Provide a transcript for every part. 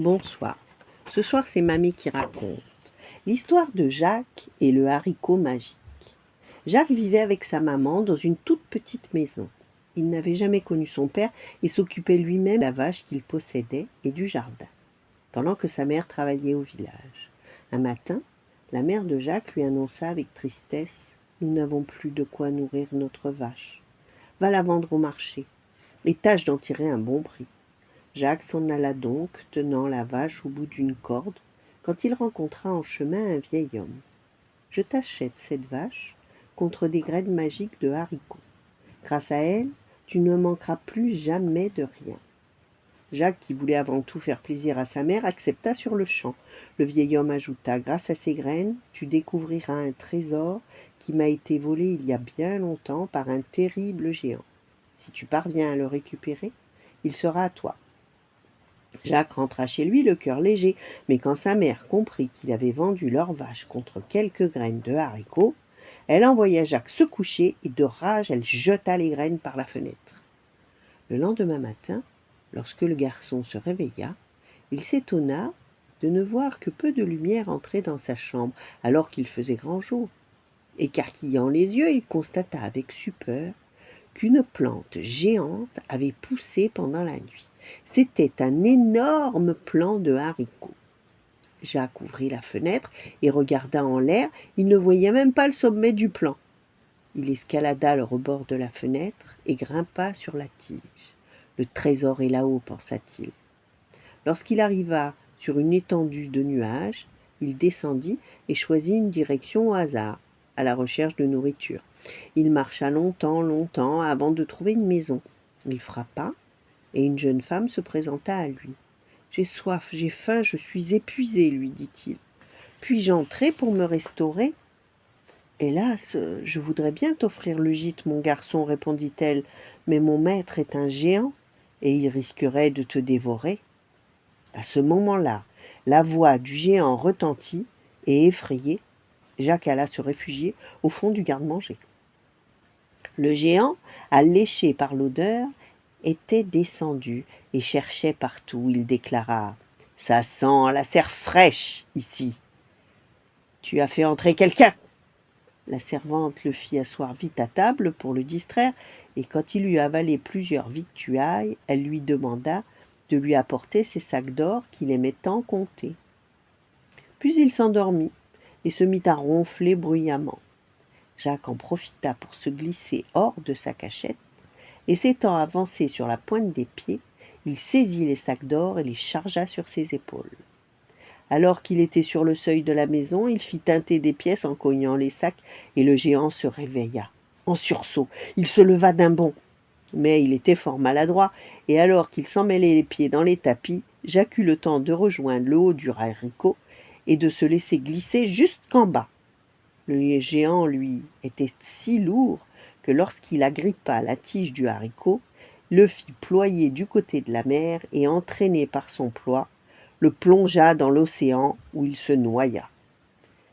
Bonsoir. Ce soir, c'est Mamie qui raconte. L'histoire de Jacques et le haricot magique. Jacques vivait avec sa maman dans une toute petite maison. Il n'avait jamais connu son père et s'occupait lui-même de la vache qu'il possédait et du jardin, pendant que sa mère travaillait au village. Un matin, la mère de Jacques lui annonça avec tristesse « Nous n'avons plus de quoi nourrir notre vache. Va la vendre au marché et tâche d'en tirer un bon prix. » Jacques s'en alla donc, tenant la vache au bout d'une corde, quand il rencontra en chemin un vieil homme. « Je t'achète cette vache contre des graines magiques de haricots. Grâce à elle, tu ne manqueras plus jamais de rien. » Jacques, qui voulait avant tout faire plaisir à sa mère, accepta sur-le-champ. Le vieil homme ajouta « Grâce à ces graines, tu découvriras un trésor qui m'a été volé il y a bien longtemps par un terrible géant. Si tu parviens à le récupérer, il sera à toi. » Jacques rentra chez lui le cœur léger, mais quand sa mère comprit qu'il avait vendu leur vache contre quelques graines de haricots, elle envoya Jacques se coucher et de rage elle jeta les graines par la fenêtre. Le lendemain matin, lorsque le garçon se réveilla, il s'étonna de ne voir que peu de lumière entrer dans sa chambre alors qu'il faisait grand jour. Écarquillant les yeux, il constata avec stupeur qu'une plante géante avait poussé pendant la nuit. C'était un énorme plant de haricots. Jacques ouvrit la fenêtre et regarda en l'air. Il ne voyait même pas le sommet du plant. Il escalada le rebord de la fenêtre et grimpa sur la tige. Le trésor est là-haut, pensa-t-il. Lorsqu'il arriva sur une étendue de nuages, il descendit et choisit une direction au hasard, à la recherche de nourriture. Il marcha longtemps avant de trouver une maison. Il frappa et une jeune femme se présenta à lui. « J'ai soif, j'ai faim, je suis épuisé, lui dit-il. Puis-je entrer pour me restaurer ? » « Hélas, je voudrais bien t'offrir le gîte, mon garçon, répondit-elle, mais mon maître est un géant et il risquerait de te dévorer. » À ce moment-là, la voix du géant retentit et, effrayé, Jacques alla se réfugier au fond du garde-manger. Le géant, alléché par l'odeur, était descendu et cherchait partout. Il déclara « Ça sent la serre fraîche ici. Tu as fait entrer quelqu'un ?» La servante le fit asseoir vite à table pour le distraire, et quand il eut avalé plusieurs victuailles, elle lui demanda de lui apporter ses sacs d'or qu'il aimait tant compter. Puis il s'endormit et se mit à ronfler bruyamment. Jacques en profita pour se glisser hors de sa cachette, et s'étant avancé sur la pointe des pieds, il saisit les sacs d'or et les chargea sur ses épaules. Alors qu'il était sur le seuil de la maison, il fit tinter des pièces en cognant les sacs, et le géant se réveilla. En sursaut, il se leva d'un bond. Mais il était fort maladroit, et alors qu'il s'emmêlait les pieds dans les tapis, Jacques eut le temps de rejoindre le haut du haricot et de se laisser glisser jusqu'en bas. Le géant, lui, était si lourd que lorsqu'il agrippa la tige du haricot, le fit ployer du côté de la mer et, entraîné par son poids, le plongea dans l'océan où il se noya.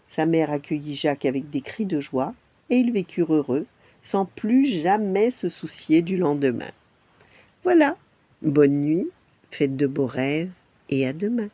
Sa mère accueillit Jacques avec des cris de joie et ils vécurent heureux, sans plus jamais se soucier du lendemain. Voilà, bonne nuit, faites de beaux rêves et à demain.